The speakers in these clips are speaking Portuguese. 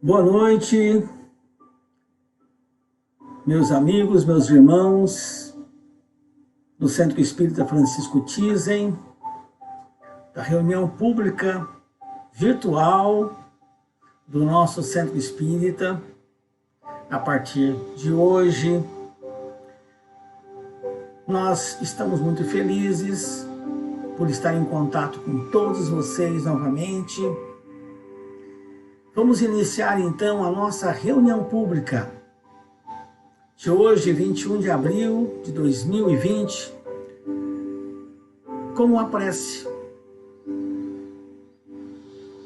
Boa noite, meus amigos, meus irmãos do Centro Espírita Francisco Thyssen, da reunião pública virtual do nosso Centro Espírita. A partir de hoje, nós estamos muito felizes por estar em contato com todos vocês novamente. Vamos iniciar então a nossa reunião pública de hoje, 21 de abril de 2020, com uma prece.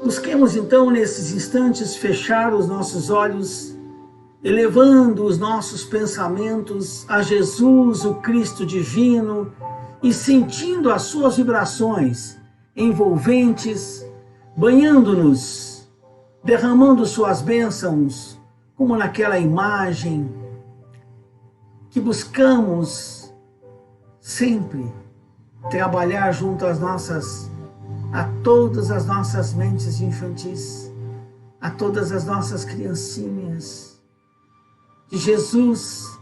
Busquemos então nesses instantes fechar os nossos olhos, elevando os nossos pensamentos a Jesus, o Cristo divino, e sentindo as suas vibrações envolventes, banhando-nos, derramando suas bênçãos, como naquela imagem que buscamos sempre trabalhar junto a todas as nossas mentes infantis, a todas as nossas criancinhas, de Jesus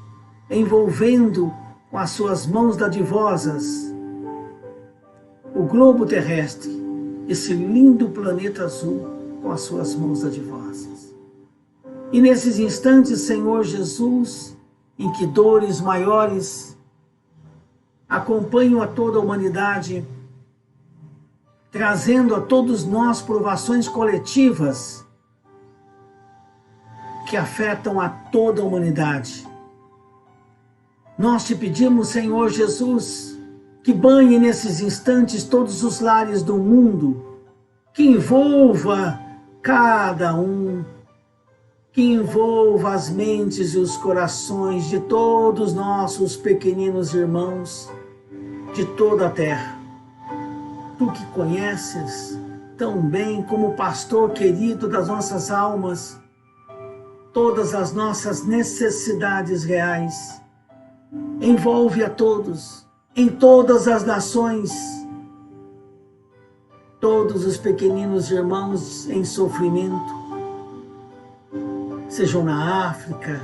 envolvendo com as suas mãos dadivosas o globo terrestre, esse lindo planeta azul com as suas mãos dadivosas. E nesses instantes, Senhor Jesus, em que dores maiores acompanham a toda a humanidade, trazendo a todos nós provações coletivas que afetam a toda a humanidade. Nós te pedimos, Senhor Jesus, que banhe nesses instantes todos os lares do mundo, que envolva cada um, que envolva as mentes e os corações de todos os nossos pequeninos irmãos de toda a terra. Tu que conheces tão bem como pastor querido das nossas almas, todas as nossas necessidades reais, envolve a todos, em todas as nações, todos os pequeninos irmãos em sofrimento, sejam na África,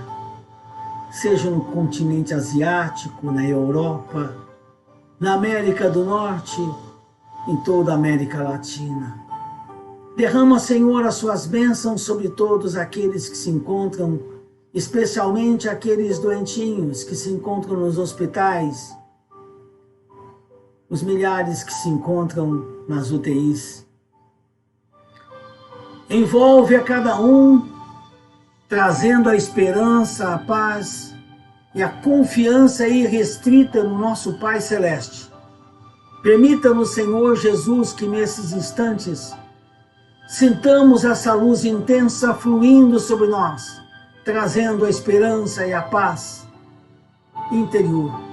sejam no continente asiático, na Europa, na América do Norte, em toda a América Latina. Derrama, Senhor, as suas bênçãos sobre todos aqueles que se encontram, especialmente aqueles doentinhos que se encontram nos hospitais, os milhares que se encontram nas UTIs. Envolve a cada um, trazendo a esperança, a paz e a confiança irrestrita no nosso Pai Celeste. Permita-nos, Senhor Jesus, que nesses instantes sintamos essa luz intensa fluindo sobre nós, trazendo a esperança e a paz interior.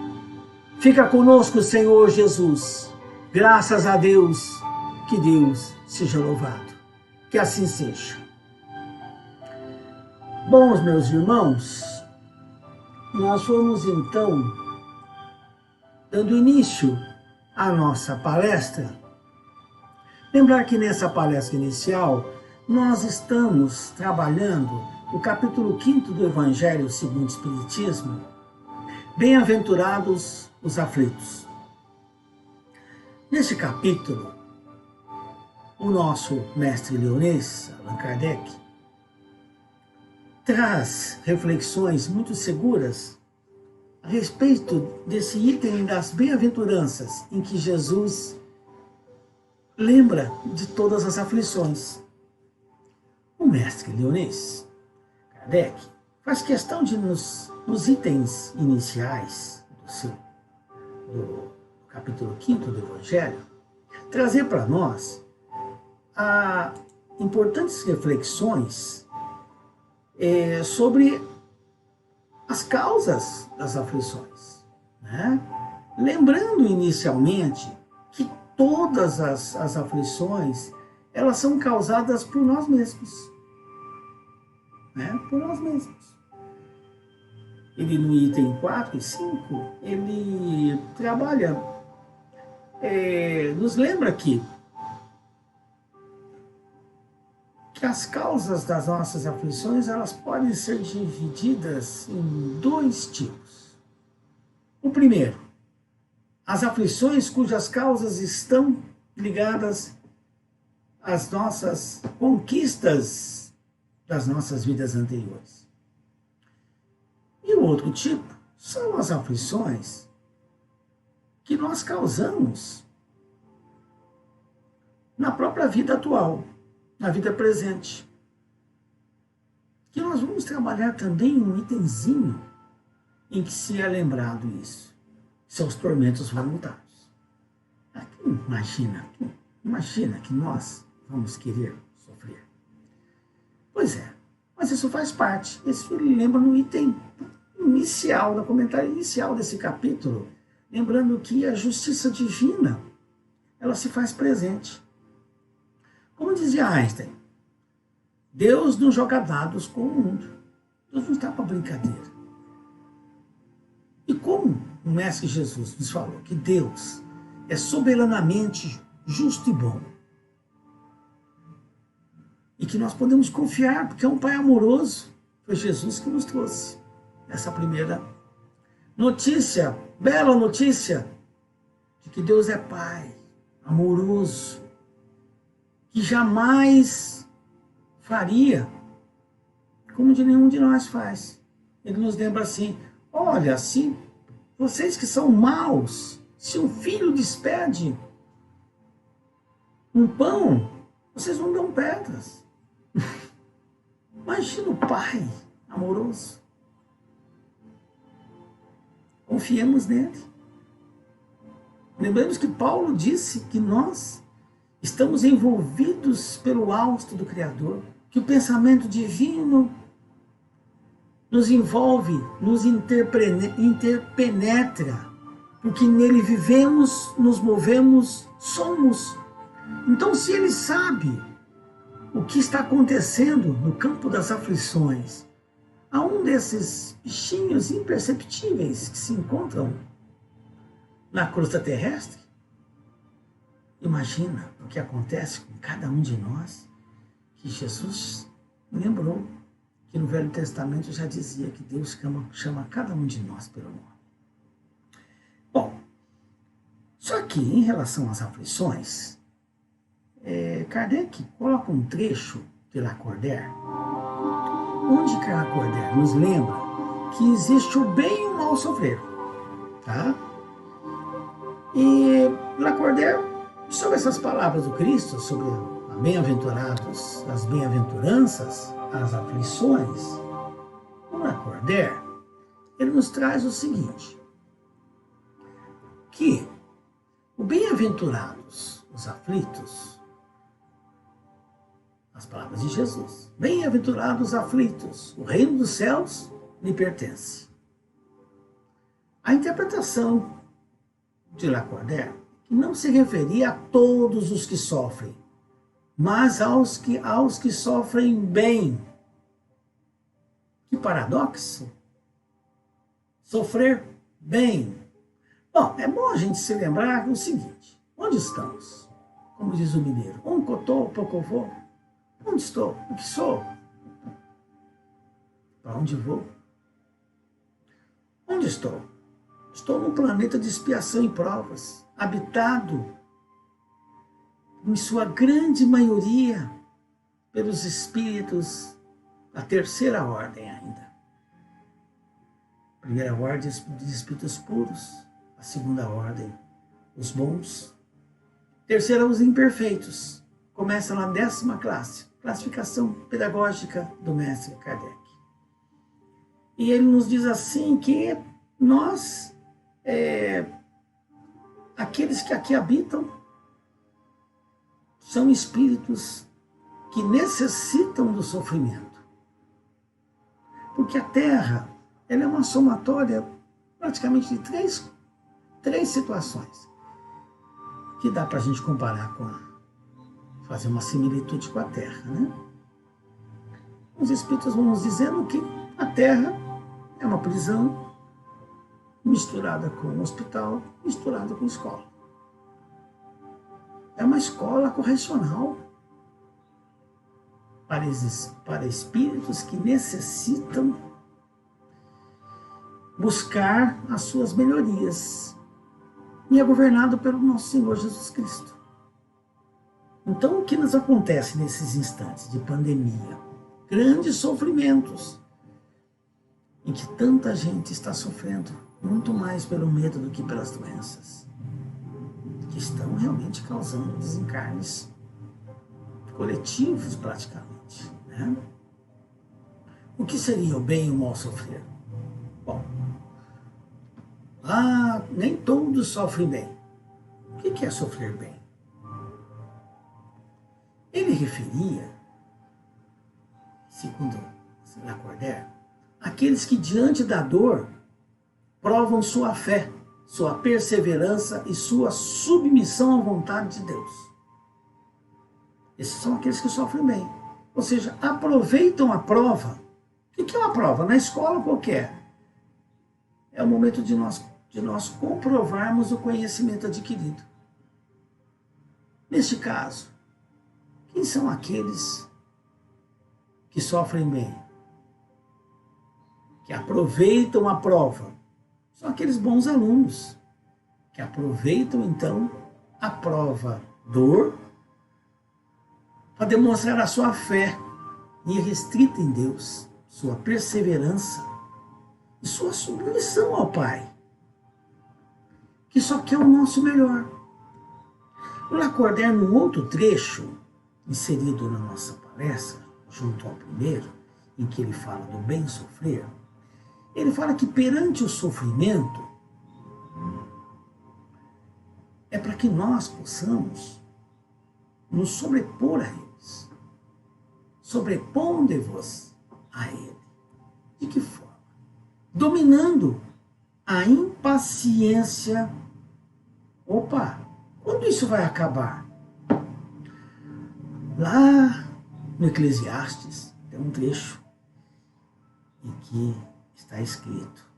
Fica conosco, Senhor Jesus. Graças a Deus, que Deus seja louvado. Que assim seja. Bom, meus irmãos, nós vamos então dando início à nossa palestra. Lembrar que nessa palestra inicial nós estamos trabalhando o capítulo 5º do Evangelho segundo o Espiritismo, Bem-aventurados os aflitos. Neste capítulo, o nosso mestre leonês, Allan Kardec, traz reflexões muito seguras a respeito desse item das bem-aventuranças, em que Jesus lembra de todas as aflições. O mestre leonês, Kardec, faz questão de nos itens iniciais do capítulo 5º do Evangelho, trazer para nós importantes reflexões sobre as causas das aflições, né? Lembrando inicialmente que todas as aflições, elas são causadas por nós mesmos, né? Por nós mesmos. Ele no item 4 e 5, ele trabalha, nos lembra que que as causas das nossas aflições, elas podem ser divididas em dois tipos. O primeiro, as aflições cujas causas estão ligadas às nossas conquistas das nossas vidas anteriores. E o outro tipo são as aflições que nós causamos na própria vida atual, na vida presente. Que nós vamos trabalhar também um itemzinho em que se é lembrado isso. São os tormentos voluntários. Imagina que nós vamos querer sofrer. Pois é, mas isso faz parte. Isso ele lembra no item inicial, no comentário inicial desse capítulo, lembrando que a justiça divina, ela se faz presente. Como dizia Einstein, Deus não joga dados com o mundo. Deus não está para brincadeira. E como o Mestre Jesus nos falou que Deus é soberanamente justo e bom, e que nós podemos confiar, porque é um Pai amoroso, foi Jesus que nos trouxe essa primeira notícia, bela notícia, de que Deus é Pai amoroso, que jamais faria como de nenhum de nós faz. Ele nos lembra assim, olha, se vocês que são maus, se um filho despede um pão, vocês não dão pedras. Imagina o Pai amoroso. Confiemos nele. Lembramos que Paulo disse que nós estamos envolvidos pelo hausto do Criador, que o pensamento divino nos envolve, nos interpenetra, porque nele vivemos, nos movemos, somos. Então, se ele sabe o que está acontecendo no campo das aflições, a um desses bichinhos imperceptíveis que se encontram na crosta terrestre, imagina o que acontece com cada um de nós, que Jesus lembrou que no Velho Testamento já dizia que Deus chama cada um de nós pelo nome. Bom, só que em relação às aflições, Kardec coloca um trecho de Lacordaire, onde Lacordaire nos lembra que existe o bem e o mal sofrer. Tá? E Lacordaire, sobre essas palavras do Cristo, sobre as bem-aventuranças, as aflições, o Lacordaire, ele nos traz o seguinte, que o bem-aventurados, os aflitos, as palavras de Jesus, bem-aventurados os aflitos, o reino dos céus lhe pertence. A interpretação de Lacordaire, que não se referia a todos os que sofrem, mas aos que sofrem bem. Que paradoxo! Sofrer bem. Bom, é bom a gente se lembrar do seguinte, onde estamos? Como diz o mineiro, onde eu estou, pouco eu vou. Onde estou? O que sou? Para onde vou? Onde estou? Estou num planeta de expiação e provas, habitado, em sua grande maioria, pelos espíritos da terceira ordem ainda. Primeira ordem de espíritos puros, a segunda ordem, os bons. Terceira, os imperfeitos. Começa na 10ª classe, classificação pedagógica do mestre Kardec. E ele nos diz assim que nós, aqueles que aqui habitam, são espíritos que necessitam do sofrimento. Porque a Terra, ela é uma somatória praticamente de três situações que dá para a gente comparar fazer uma similitude com a Terra, né? Os espíritos vão nos dizendo que a Terra é uma prisão misturada com um hospital, misturada com escola. É uma escola correcional. para espíritos que necessitam buscar as suas melhorias. E é governado pelo nosso Senhor Jesus Cristo. Então, o que nos acontece nesses instantes de pandemia? Grandes sofrimentos, em que tanta gente está sofrendo, muito mais pelo medo do que pelas doenças, que estão realmente causando desencarnes coletivos praticamente, né? O que seria o bem e o mal sofrer? Bom, nem todos sofrem bem. O que é sofrer bem? Ele referia, segundo Lacordaire, aqueles que diante da dor provam sua fé, sua perseverança e sua submissão à vontade de Deus. Esses são aqueles que sofrem bem. Ou seja, aproveitam a prova. O que é uma prova? Na escola qualquer. É o momento de nós comprovarmos o conhecimento adquirido. Neste caso, quem são aqueles que sofrem bem? Que aproveitam a prova? São aqueles bons alunos, que aproveitam então a prova dor para demonstrar a sua fé irrestrita em Deus, sua perseverança e sua submissão ao Pai, que só quer o nosso melhor. O Lacordaire, num outro trecho, inserido na nossa palestra, junto ao primeiro, em que ele fala do bem sofrer, ele fala que perante o sofrimento é para que nós possamos nos sobrepor a eles. Sobreponde-vos a ele. De que forma? Dominando a impaciência. Opa, quando isso vai acabar? Lá no Eclesiastes tem um trecho em que está escrito: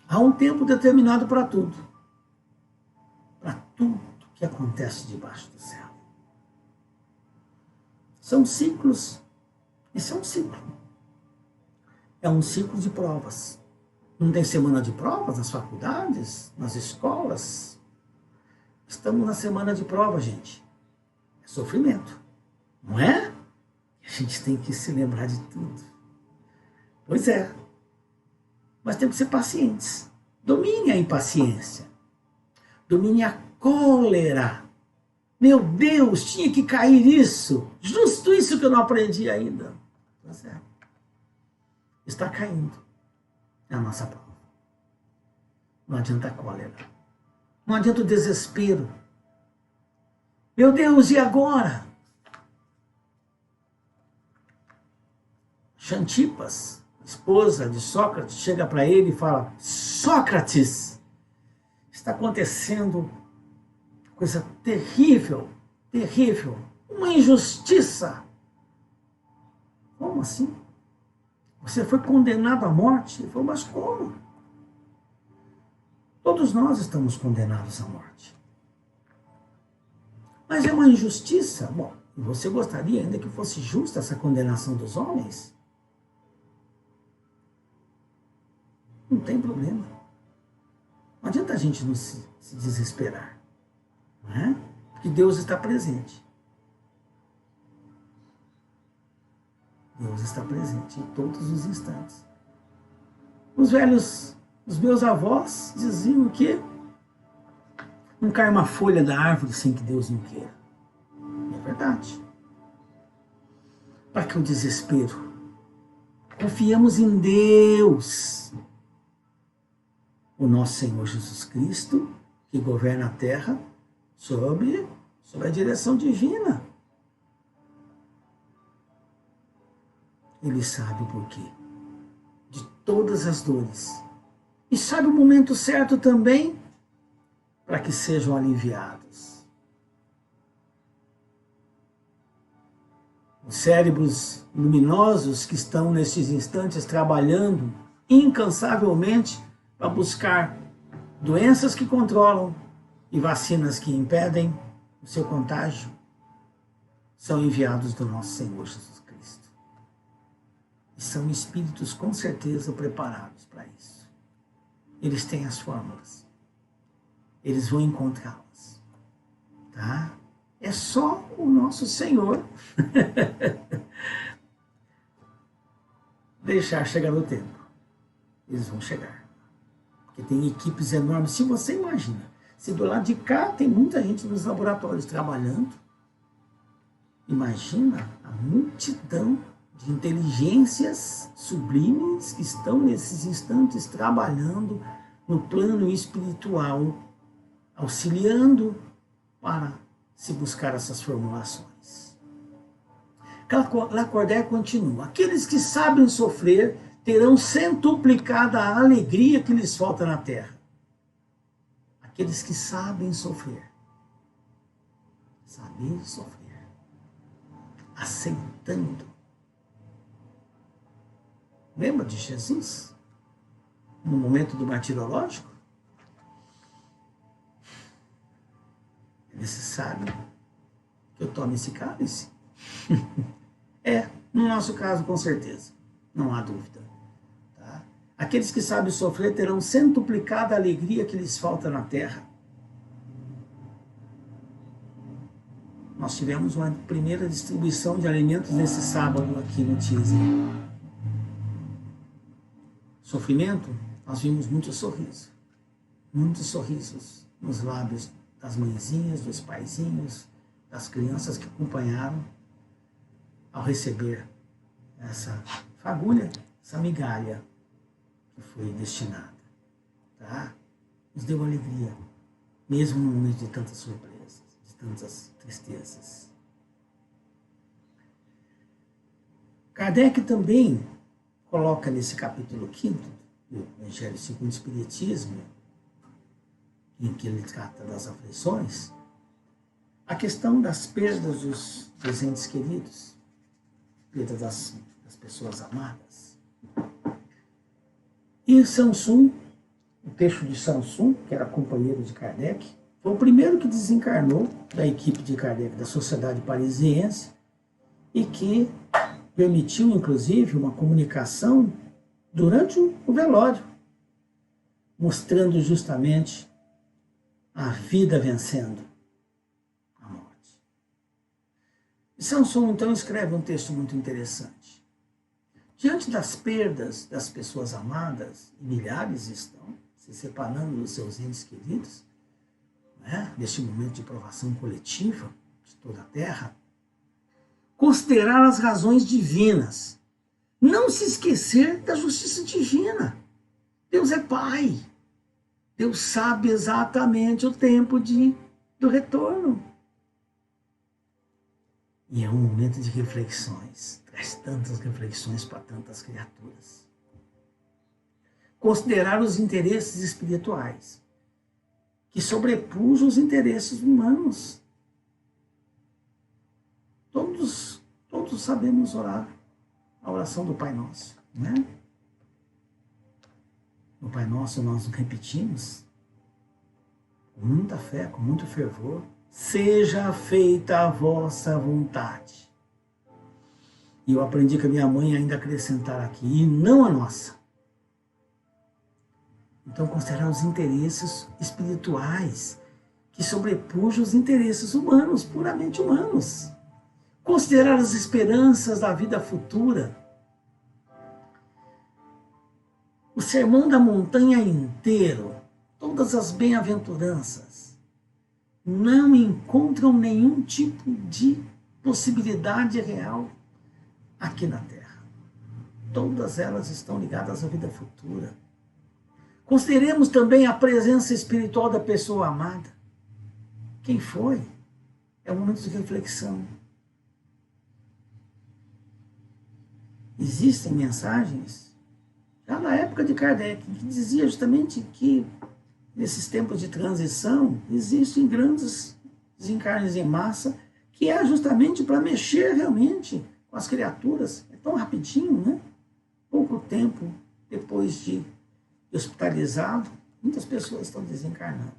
há um tempo determinado para tudo que acontece debaixo do céu. São ciclos. Esse é um ciclo. É um ciclo de provas. Não tem semana de provas nas faculdades, nas escolas? Estamos na semana de prova, gente. É sofrimento, não é? A gente tem que se lembrar de tudo. Pois é. Mas temos que ser pacientes. Domine a impaciência. Domine a cólera. Meu Deus, tinha que cair isso. Justo isso que eu não aprendi ainda. Pois é. Está caindo. É a nossa prova. Não adianta a cólera. Não adianta o desespero. Meu Deus, e agora? Xantipas, esposa de Sócrates, chega para ele e fala: Sócrates, está acontecendo coisa terrível, terrível, uma injustiça. Como assim? Você foi condenado à morte? Ele falou: mas como? Todos nós estamos condenados à morte. Mas é uma injustiça? Bom, você gostaria ainda que fosse justa essa condenação dos homens? Não tem problema. Não adianta a gente não se desesperar. Não é? Porque Deus está presente. Deus está presente em todos os instantes. Os meus avós diziam que não cai uma folha da árvore sem que Deus não queira. É verdade. Para que o desespero? Confiamos em Deus, o nosso Senhor Jesus Cristo, que governa a terra sob a direção divina. Ele sabe o porquê de todas as dores. E sabe o momento certo também para que sejam aliviados. Os cérebros luminosos que estão nesses instantes trabalhando incansavelmente para buscar doenças que controlam e vacinas que impedem o seu contágio, são enviados do nosso Senhor Jesus Cristo. E são espíritos com certeza preparados para isso. Eles têm as fórmulas. Eles vão encontrá-las. Tá? É só o nosso Senhor deixar chegar no tempo. Eles vão chegar. Porque tem equipes enormes. Se você imagina, se do lado de cá tem muita gente nos laboratórios trabalhando, imagina a multidão de inteligências sublimes que estão nesses instantes trabalhando no plano espiritual, auxiliando para se buscar essas formulações. Lacordaire continua: aqueles que sabem sofrer terão centuplicada a alegria que lhes falta na terra. Aqueles que sabem sofrer. Saber sofrer. Aceitando. Lembra de Jesus? No momento do martirológico? É necessário que eu tome esse cálice? No nosso caso, com certeza. Não há dúvida. Tá? Aqueles que sabem sofrer terão centuplicada a alegria que lhes falta na terra. Nós tivemos uma primeira distribuição de alimentos nesse sábado aqui no Tise. Sofrimento, nós vimos muito sorriso. Muitos sorrisos nos lábios das mãezinhas, dos paizinhos, das crianças que acompanharam ao receber essa fagulha, essa migalha que foi destinada. Tá? Nos deu alegria, mesmo no momento de tantas surpresas, de tantas tristezas. Kardec também coloca nesse capítulo 5 do Evangelho segundo o Espiritismo, em que ele trata das aflições, a questão das perdas dos entes queridos, perda das pessoas amadas. E Samsun, o texto de Samsun, que era companheiro de Kardec, foi o primeiro que desencarnou da equipe de Kardec, da Sociedade Parisiense, e que permitiu, inclusive, uma comunicação durante o velório, mostrando justamente a vida vencendo a morte. E Samsun, então, escreve um texto muito interessante. Diante das perdas das pessoas amadas, e milhares estão se separando dos seus entes queridos, né, neste momento de provação coletiva de toda a Terra, considerar as razões divinas, não se esquecer da justiça divina. Deus é Pai. Deus sabe exatamente o tempo do retorno. E é um momento de reflexões. Traz tantas reflexões para tantas criaturas. Considerar os interesses espirituais, que sobrepujam os interesses humanos. Todos sabemos orar a oração do Pai Nosso, né? No Pai Nosso nós repetimos com muita fé, com muito fervor: seja feita a vossa vontade. E eu aprendi com a minha mãe ainda acrescentar aqui: e não a nossa. Então, considerar os interesses espirituais que sobrepujam os interesses humanos, puramente humanos. Considerar as esperanças da vida futura. O Sermão da Montanha inteiro, todas as bem-aventuranças, não encontram nenhum tipo de possibilidade real aqui na Terra. Todas elas estão ligadas à vida futura. Consideremos também a presença espiritual da pessoa amada. Quem foi? É um momento de reflexão. Existem mensagens, já na época de Kardec, que dizia justamente que nesses tempos de transição existem grandes desencarnes em massa, que é justamente para mexer realmente com as criaturas. É tão rapidinho, né? Pouco tempo depois de hospitalizado, muitas pessoas estão desencarnando.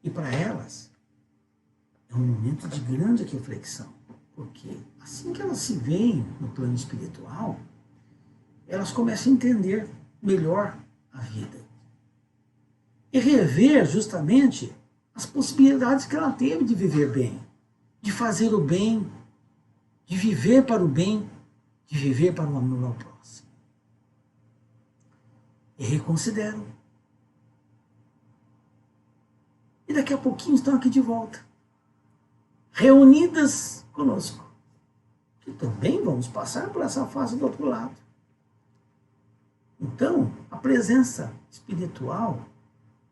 E para elas, é um momento de grande reflexão. Porque assim que elas se veem no plano espiritual, elas começam a entender melhor a vida. E rever justamente as possibilidades que ela teve de viver bem, de fazer o bem, de viver para o bem, de viver para o amor ao próximo. E reconsideram. E daqui a pouquinho estão aqui de volta, reunidas conosco, que também vamos passar por essa fase do outro lado. Então, a presença espiritual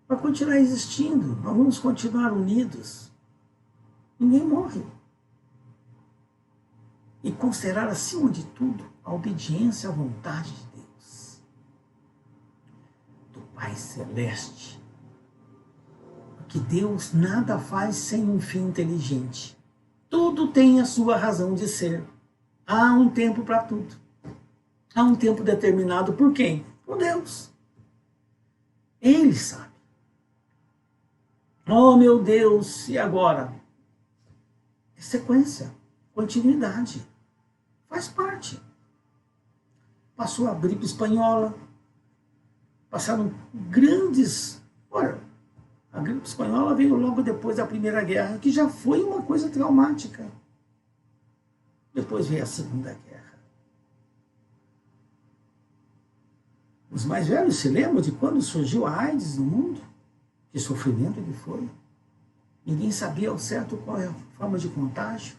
vai continuar existindo, nós vamos continuar unidos. Ninguém morre. E considerar, acima de tudo, a obediência à vontade de Deus, do Pai Celeste. Porque Deus nada faz sem um fim inteligente. Tudo tem a sua razão de ser. Há um tempo para tudo. Há um tempo determinado por quem? Por Deus. Ele sabe. Oh, meu Deus, e agora? É sequência, continuidade. Faz parte. Passou a gripe espanhola, passaram grandes... Olha, a gripe espanhola veio logo depois da Primeira Guerra, que já foi uma coisa traumática. Depois veio a Segunda Guerra. Os mais velhos se lembram de quando surgiu a AIDS no mundo? Que sofrimento que foi. Ninguém sabia ao certo qual é a forma de contágio.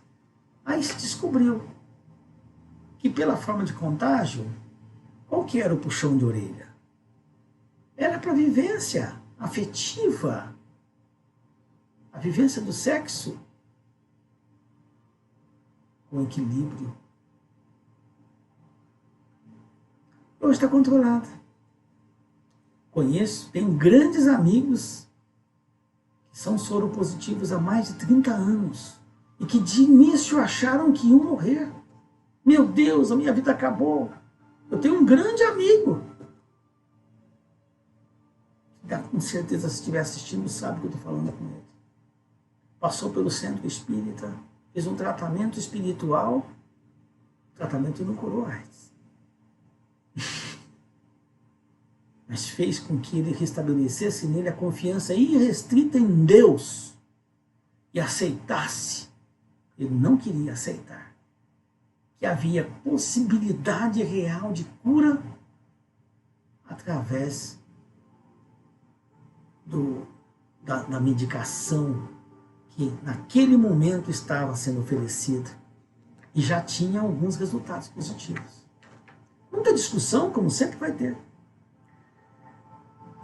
Aí se descobriu que pela forma de contágio, qual que era o puxão de orelha? Era para a vivência afetiva, a vivência do sexo com equilíbrio. Hoje está controlada. Conheço, tenho grandes amigos que são soropositivos há mais de 30 anos e que de início acharam que iam morrer. Meu Deus, a minha vida acabou. Eu tenho um grande amigo. Com certeza, se estiver assistindo, sabe o que eu estou falando com ele. Passou pelo centro espírita, fez um tratamento espiritual, o tratamento não curou a AIDS. Mas fez com que ele restabelecesse nele a confiança irrestrita em Deus e aceitasse. Ele não queria aceitar que havia possibilidade real de cura através da medicação que naquele momento estava sendo oferecida e já tinha alguns resultados positivos. Muita discussão, como sempre vai ter.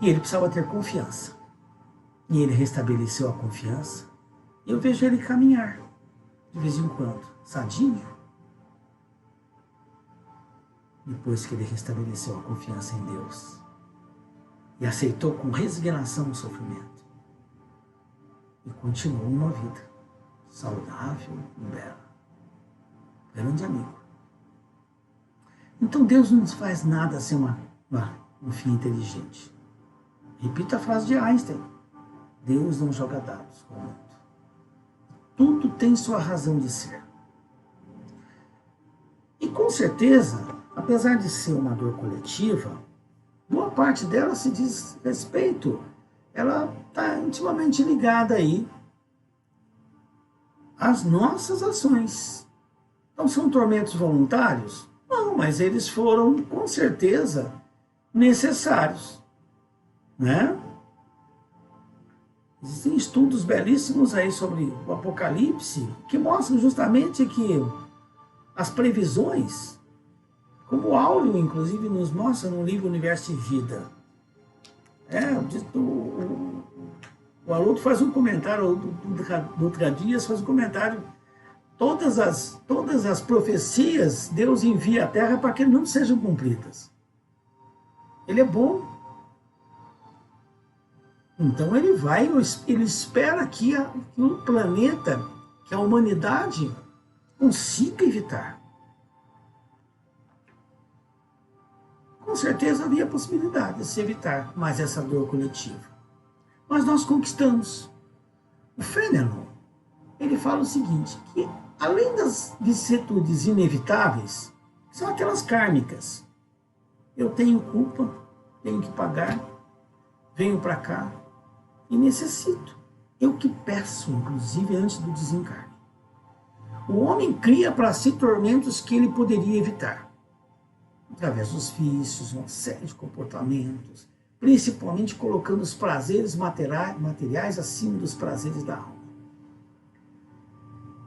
E ele precisava ter confiança. E ele restabeleceu a confiança. E eu vejo ele caminhar, de vez em quando, sadio. Depois que ele restabeleceu a confiança em Deus. E aceitou com resignação o sofrimento. E continuou uma vida saudável e bela. Grande amigo. Então Deus não faz nada sem um fim inteligente. Repita a frase de Einstein. Deus não joga dados com o mundo. Tudo tem sua razão de ser. E com certeza, apesar de ser uma dor coletiva, boa parte dela se diz respeito. Ela está intimamente ligada aí às nossas ações. Então são tormentos voluntários? Não, mas eles foram com certeza necessários. Né? Existem estudos belíssimos aí sobre o Apocalipse que mostram justamente que as previsões, como o Áureo, inclusive, nos mostra no livro Universo e Vida. O Haroldo faz um comentário, o Dutra Dias faz um comentário. Todas as profecias Deus envia à Terra para que não sejam cumpridas. Ele é bom. Então ele espera que o planeta, que a humanidade consiga evitar. Com certeza havia possibilidade de se evitar mais essa dor coletiva. Mas nós conquistamos. O Fenelon, ele fala o seguinte, que Além das vicissitudes inevitáveis, são aquelas kármicas. Eu tenho culpa, tenho que pagar, venho para cá e necessito. Eu que peço, inclusive, antes do desencarne. O homem cria para si tormentos que ele poderia evitar, através dos vícios, uma série de comportamentos, principalmente colocando os prazeres materiais acima dos prazeres da alma.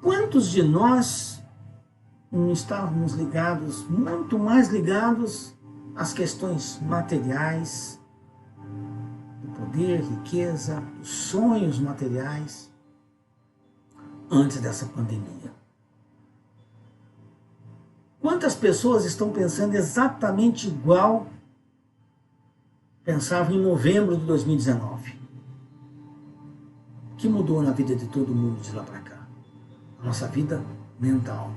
Quantos de nós não estávamos ligados, muito mais ligados às questões materiais, do poder, riqueza, dos sonhos materiais, antes dessa pandemia? Quantas pessoas estão pensando exatamente igual pensavam em novembro de 2019? O que mudou na vida de todo mundo de lá para cá? A nossa vida mental.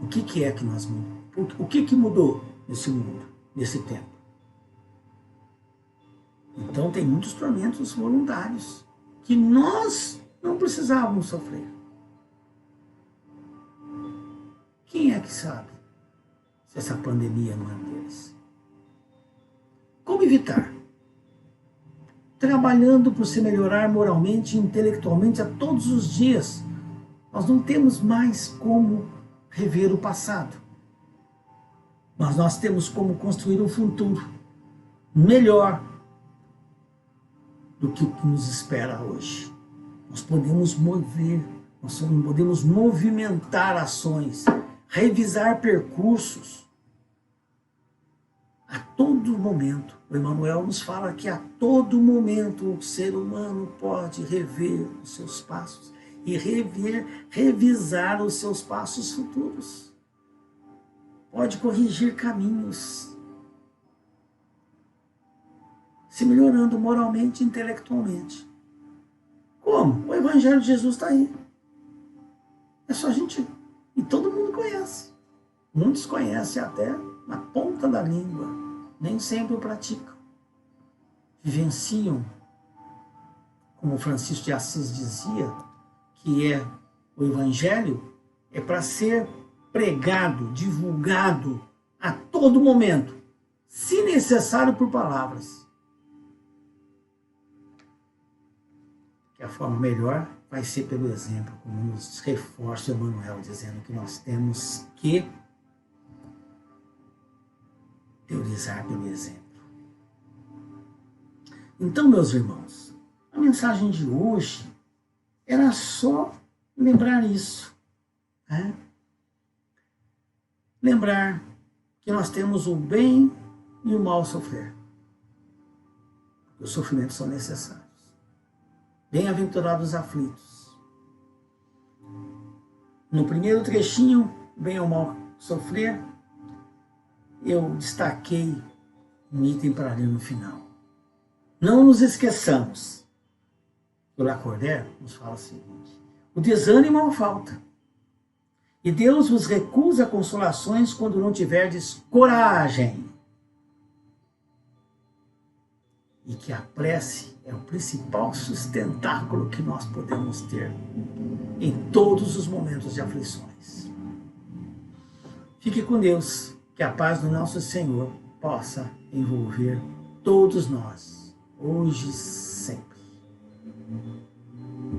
O que é que nós mudamos? O que mudou nesse mundo, nesse tempo? Então tem muitos tormentos voluntários que nós não precisávamos sofrer. Quem é que sabe se essa pandemia não é um deles? Como evitar? Trabalhando por se melhorar moralmente e intelectualmente a todos os dias. Nós não temos mais como rever o passado, mas nós temos como construir um futuro melhor do que o que nos espera hoje. Nós podemos movimentar ações, revisar percursos. A todo momento, o Emmanuel nos fala que a todo momento o ser humano pode rever os seus passos e revisar os seus passos futuros. Pode corrigir caminhos, se melhorando moralmente e intelectualmente. Como? O Evangelho de Jesus está aí. É só a gente... E todo mundo conhece. Muitos conhecem até na ponta da língua. Nem sempre o praticam. Vivenciam, como Francisco de Assis dizia, que o Evangelho é para ser pregado, divulgado a todo momento, se necessário por palavras. Que a forma melhor vai ser pelo exemplo, como nos reforça Emmanuel, dizendo que nós temos que teorizar pelo exemplo. Então, meus irmãos, a mensagem de hoje era só lembrar isso. Lembrar que nós temos o bem e o mal sofrer. Os sofrimentos são necessários. Bem-aventurados os aflitos. No primeiro trechinho, bem ou mal sofrer, eu destaquei um item para ler no final. Não nos esqueçamos. O Lacordaire nos fala o seguinte: o desânimo não falta. E Deus vos recusa consolações quando não tiverdes coragem. E que a prece é o principal sustentáculo que nós podemos ter em todos os momentos de aflições. Fique com Deus, que a paz do nosso Senhor possa envolver todos nós, hoje e sempre.